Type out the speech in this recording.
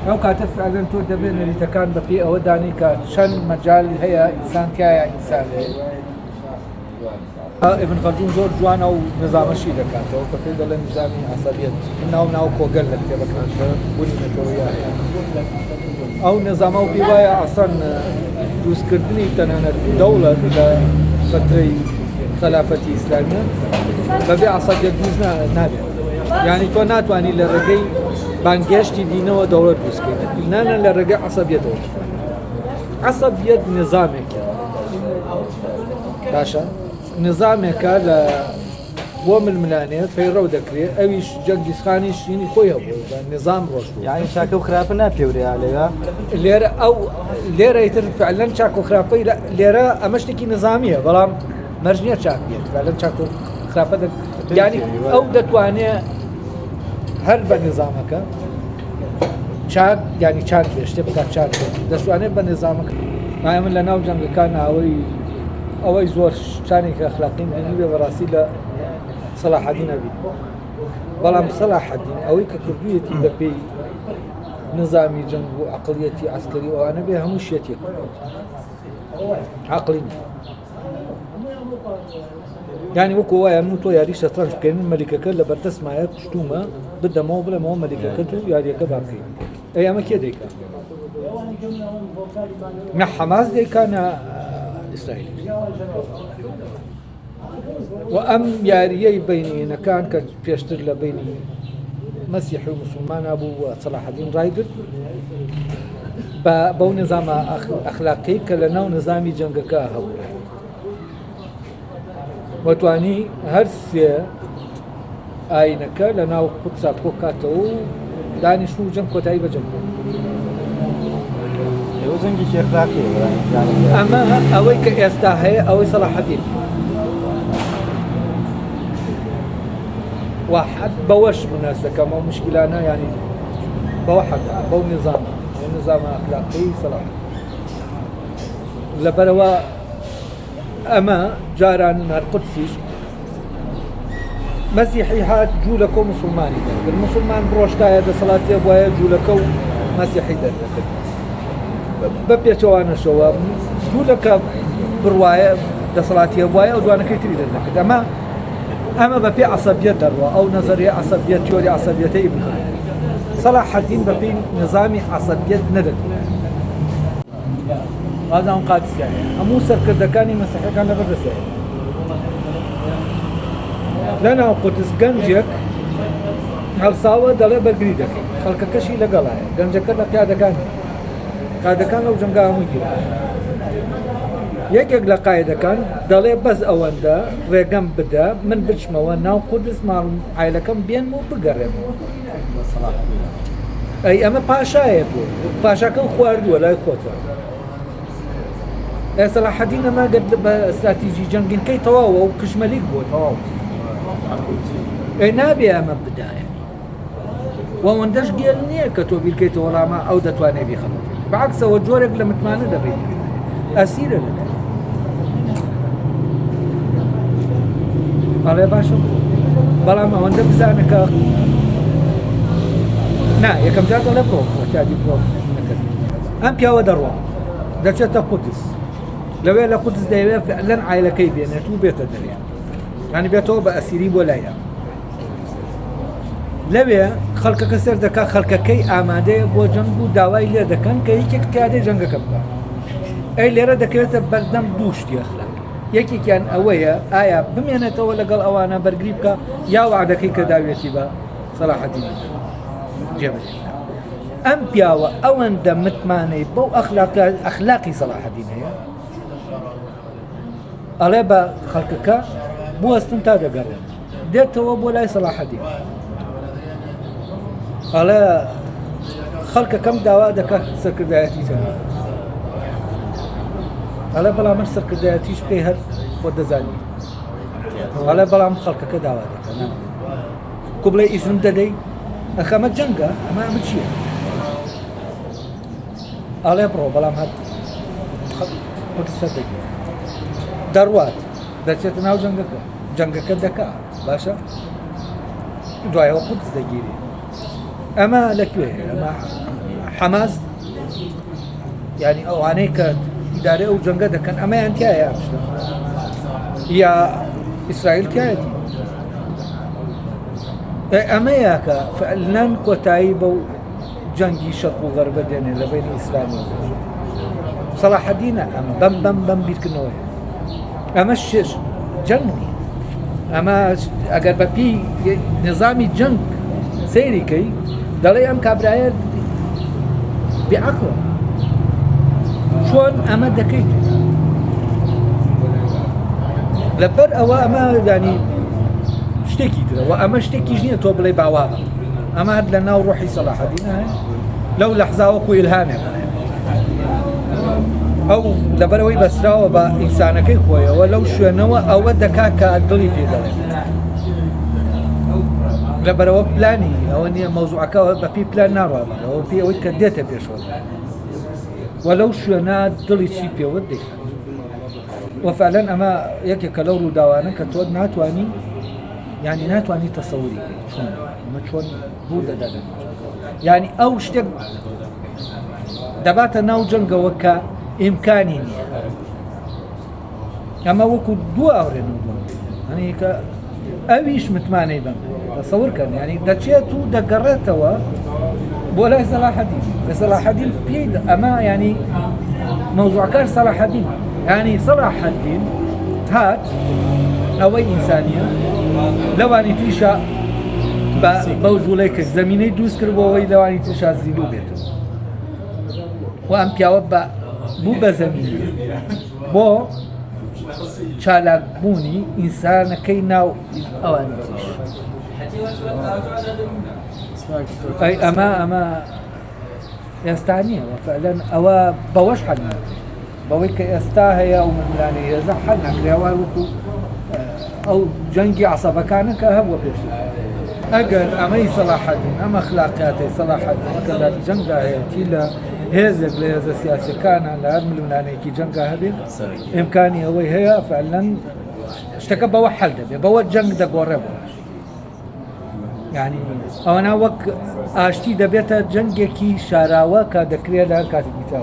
ئەو کاتە فعلەن تۆ دەبێت نەریتەکان بەپێی ئەوە دانی کە چەند مەجال هەیە ئینسان تایە ئینسان ابن خەلدون زۆر جوانە و نظامەشی دەکاتەوە کە پێی دەڵێن نظامی عەسەبیەت ناو کۆگەل لە کتێبەکاندا بوونی نەتەوەیە ئەو نظامە و پێی وایە ئەسەن دروستکردنی تەنانەت دەوڵەت لە فترەی خلافەتی ئیسلامیە بەبێ عەسەبیەت دروست نابێت. یعنی تۆ ناتوانانی لە ڕێگەی بانگێشتی دینەوە دەوڵەت دروستکەیت نانە لە ڕێگەی عەسەبیەتەوە. عەسەبیەت نظامێکە باشە، نظامێکە لە بۆ ململانێت پەیڕەو دەکرێت ئەویش جەنگیزخانیش ینی خۆی هەبوو نظام ڕۆژ یعنی چاکە و خراپە ناپێورێ لێرە لێرە ئەو لێرە ئیتر فعلەن چاک و خراپەی لێرە ئەمە شتێکی نظامیە بەڵام مەرج نییە چاک بێت فعلەن چاک و خراپە یعنی ئەو دەتوانێت هەر بە نظامەکە چاک ینی چاک بێت شتێ بکات چاک بێت دەتوانێت بە نظامەکە. من لە ناو جەنگەکان ئەوەی زۆر شتانێکی ئەخلاقی بینی بێ بەڕاستی لە سەلاح الدین نەبی بەڵام سەلاح الدین ئەوەی کە کردوویەتی بەپێی نظامی جەنگ و عەقڵیەتی عەسکەری ئەوانە بێ هەموو شتێک عەقڵی نییە. یعنی وەکو وایە من تۆ یاری شەترەنج بکەین مەلیکەکە لە بەردەستمایە کوشتومە بدەمەوە بڵێمەوە مەلیکەکەت و یاریەکە با بکەین ئەمە کێ دەیکا؟ نە حەماس دەیکا نە ئیسرائیل. و ئەم یاریەی بینینەکان کە پێشتر لە بینی مەسیح و موسڵمانە بوو و سەلاح الدین ڕایگرت بەو نظامە ئەخلاقی کە لە ناو نظامی جەنگەکە هەبوو وەتوانی هەر سێ ئاینەکە لە ناو قودسا کۆکاتەوە و دانیشتن و جەنگ کۆتایی بە جەنگ زەنگی ئەخلاقی ئەمە ئەوەی کە ئێستا هەیە ئەوەی سەلاح الدین واحد بەوەش مناسەکەم و مشکلانە ینی بەوە حەقا بەو نظامە ئەخلاقی سەلاح لەبەرەوە ئەمە جاران هەر قودسیش مەسیحی هات جوولەکە و موسڵمانی دەرکرد موسڵمان بڕۆشتایە دەسەڵاتیە بواە جوولەکە و مەسیحی دەرکرد بە پێچەوانەشەوە جوولەکە بڕوایە دەسەڵاتیە وایە ئەو دوانەکەی تری دەرنەکرد ئەمە بە پێی عەسەبیەت دەڕوە ئەو نەزەریە عەسەبیەت تیۆری عەسەبیەتەی بکڕێت. سەلاح الدین بە پێی نظامی عەسەبیەت نەدەکرێت ئازان قادسیانە هەموو سەرکردەکانی مەسیحیەکان لەبەردەستیانە لە ناو قودس گەنجێک هەڵساوە دەڵێ بەرگری دەکەین خەڵکەکەشی لەگەڵایە گەنجەکە لە قادەکان لەو جەنگا هەمووی گیرا یەکێک لە قایدەکان دەڵێ بەس ئەوەندە ڕێگەم بدە من بچمەوە ناو قودس ماڵم عایلەکەم بێن و بگەڕێمەوە. ئەی ئەمە پاشایە تۆ پاشاکە خواردووە لای خۆتە سەلاح الدین ئەمە گەر بە ئەستراتیژی جەنگینکەی تەواوە و کشمەلیک بووە تەواو ئەی نابێ ئەمە بدایە وەوەندەش گێل نییە کە تۆ بیرکەیتەوە وەڵامە ئەو دەتوانێت بیخەڵێت بەعەکسەوە جۆرێک لە متمانە دەبێت ئەسیرە لە ئەڵێ باشە بەڵام ئەوەندە بزانە کە نا یەکەم جار دەڵێ بڕۆ تادی بڕۆ نەکرد ئەم پیاوە دەڕوا دەچێتە قودس لەوێ لە قودس دەیەوێت فعلەن عایلەکەی بێنێت و بێتە دەرێ ینی بێتەوە بە ئەسیری بۆ لایە لەوێ خەڵکەکە سەر دەکات خەڵکەکەی ئامادەیە بۆ جەنگ و داوای لێ دەکەن کە یەکێک پیادەی جەنگەکە بکات ئەی لێرە دەکرێتە بەردەم دوو شتی ئەخلاق یەکێکیان ئەوەیە ئایا بمێنێتەوە لەگەڵ ئەوانە بەرگری بکە یا وعدەکەی کە داوێتی بە سەلاح الدین جێبەجێ ئەم پیاوە ئەوەندە متمانەی بەو ئەخلاقی سەلاح الدین هەیە ئەڵێ بە خەڵکەکە بوەستن تا دەگەڕێن دێتەوە بۆ لای سەلاح الدین ئەڵێ خەڵکەکەم داوا دەکات سەرکردایەتی جەنگ ئەڵێ بەڵام من سەرکردایەتیش پێی هەر بۆ دەزانی ئەڵێ بەڵام خەڵکەکە داوا دەکەن کو بڵێ ئیزم دەدەی ئەخەمە جەنگە ئەمە چییە ئەڵێ بڕۆ بەڵام هەر سەر دەگیر دەڕوات دەچێتە ناو جەنگەکە دەکا باشە دوایەوە قودس دەگیری ئەمە لەکوێ ئەمە حماس يعني ئەوانەی کە ئیدارە ئەو جەنگە دەکەن ئەمەیان تایە یا ئیسرائیل تایەتی ئەمەیە کە فعلەن کۆتایی بەو جەنگی شەرق و غەربە دێنێ لە بینی ئیسلامی صلاح الدینە ئەم بەم بیرکردنەوەی ئەمە شش جەنگ نیە ئەمە ئەگەر بەپی نظامی جەنگ سەیریکەی دەڵێ ئەم کابرایە بێعەقڵە چۆن ئەمە دەکەیت لەبەر ئەوە ئەمە ینی شتێکی ترە و ئەمە شتێکیش نییە تۆ بڵێ باواڵە ئەمە هەر لە ناو ڕۆحی سەلاح الدینە هەیە لەو لەحزاوەکو ئیلهامێ ئەو لەبەرەوەی بەسراوە بە ئینسانەکەی خۆیەوە لەو شوێنەوە ئەوە دەکا کە دڵی پێ دەڵێت لەبەرەوە پلانی ئەوە نییە مەوزوعەکەەوە بەپی پلان ناڕابێت ئەوە پێ ئەوەی کە دێتە پێشەوە وەلەو شوێنە دڵی چی پێوە دەیخات وەفعلەن ئەمە یەکێکە لەو ڕووداوانە کە تۆ ناتوانی یعنی ناتوانی تەسەووری چۆن ئەمە چۆن ڕوو دەدەن یعنی ئەو شتێک دەباتە ناو جەنگەوە کە ئیمکانی نییە ئەمە وەکو دوو ئاورێنەوە هەنی کە ئەویش متمانەی بم تەسەورکەن ینی دەچێت و دەگەڕێتەوە بۆ لای سەلاح الدین لە سەلاح الدین پێی ئەمە ینی مەوزوعەکە سەلاح الدین ینی سەلاح الدین هات ئەوەی ئینسانیە لەوانی تریشە بەو جوڵەی کە زەمینەی دروست کرد بۆ ئەوەی لەوانی تریشە زیلو بێتەوە و ئەم پیاوە بوو بە زەمینی بۆ چالاکبوونی ئینسانەکەی ناو ئەوانی تریش ئەی ئەمە ئێستا نییە فعلەن ئەوە بەوەش حەل بەوەی کە ئێستا هەیە ئەو ملانەی هێزە حەل نەکراوە وەکو ئەو جەنگی عەسەبەکانە کە هەبووە پێش ئەگەر ئەمەی سەلاح الدین ئەم ئەخلاقیاتەی سەلاح الدین کە لە جەنگدا هەیەتی لە هێزێک لە هێزە سیاسیەکانە لە هەر ململانەیەکی جەنگا هەبێت ئیمکانی ئەوەی هەیە فعلەن شتەکە بەوە حەل دەبێت بەوە جەنگ دەگۆڕێەوە یعنی ئەوەنا وەک ئاشتی دەبێتە جەنگێکی شاراوە کە دەکرێت لە هەر کاتێکی تا